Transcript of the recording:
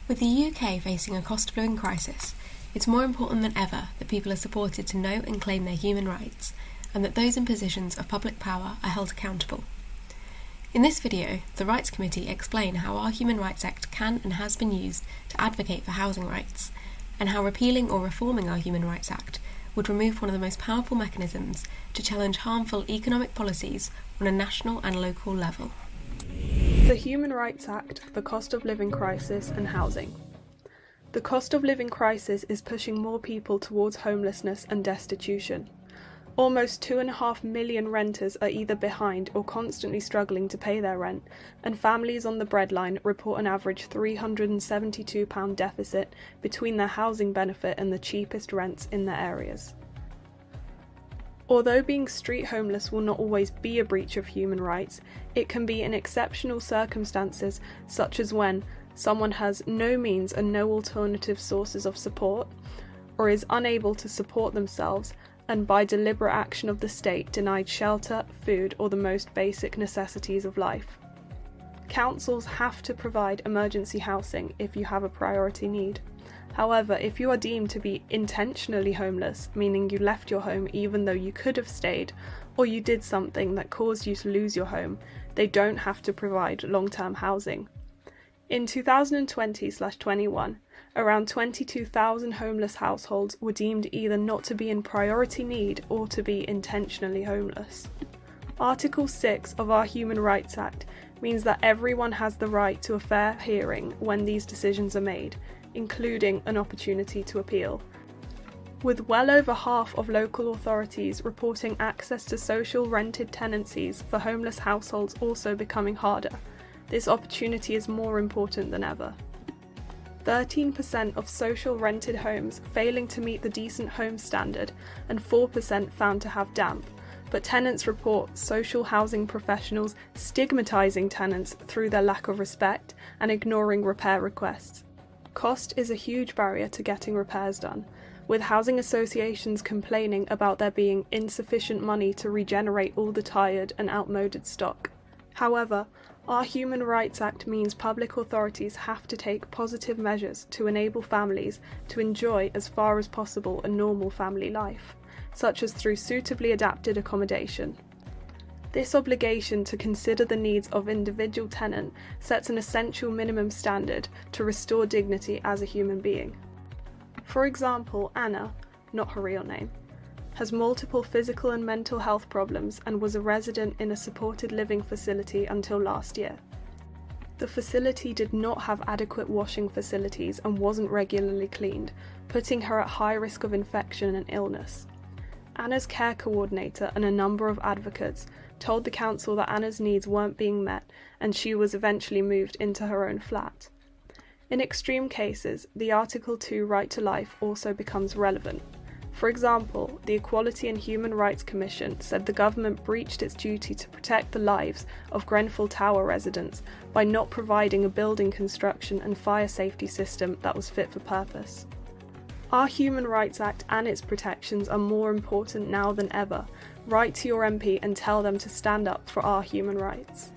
With the UK facing a cost of living crisis, it's more important than ever that people are supported to know and claim their human rights, and that those in positions of public power are held accountable. In this video, the RITES Committee explain how our Human Rights Act can and has been used to advocate for housing rights, and how repealing or reforming our Human Rights Act would remove one of the most powerful mechanisms to challenge harmful economic policies on a national and local level. The Human Rights Act, the cost of living crisis and housing. The cost of living crisis is pushing more people towards homelessness and destitution. Almost 2.5 million renters are either behind or constantly struggling to pay their rent, and families on the breadline report an average £372 deficit between their housing benefit and the cheapest rents in their areas. Although being street homeless will not always be a breach of human rights, it can be in exceptional circumstances, such as when someone has no means and no alternative sources of support, or is unable to support themselves and by deliberate action of the state denied shelter, food, or the most basic necessities of life. Councils have to provide emergency housing if you have a priority need. However, if you are deemed to be intentionally homeless, meaning you left your home even though you could have stayed, or you did something that caused you to lose your home, they don't have to provide long-term housing. In 2020/21, around 22,000 homeless households were deemed either not to be in priority need or to be intentionally homeless. Article 6 of our Human Rights Act means that everyone has the right to a fair hearing when these decisions are made, including an opportunity to appeal. With well over half of local authorities reporting access to social rented tenancies for homeless households also becoming harder, this opportunity is more important than ever. 13% of social rented homes failing to meet the decent home standard and 4% found to have damp, but tenants report social housing professionals stigmatising tenants through their lack of respect and ignoring repair requests. Cost is a huge barrier to getting repairs done, with housing associations complaining about there being insufficient money to regenerate all the tired and outmoded stock. However, our Human Rights Act means public authorities have to take positive measures to enable families to enjoy as far as possible a normal family life, such as through suitably adapted accommodation. This obligation to consider the needs of individual tenant sets an essential minimum standard to restore dignity as a human being. For example, Anna, not her real name, has multiple physical and mental health problems and was a resident in a supported living facility until last year. The facility did not have adequate washing facilities and wasn't regularly cleaned, putting her at high risk of infection and illness. Anna's care coordinator and a number of advocates told the council that Anna's needs weren't being met and she was eventually moved into her own flat. In extreme cases, the Article 2 right to life also becomes relevant. For example, the Equality and Human Rights Commission said the government breached its duty to protect the lives of Grenfell Tower residents by not providing a building construction and fire safety system that was fit for purpose. Our Human Rights Act and its protections are more important now than ever. Write to your MP and tell them to stand up for our human rights.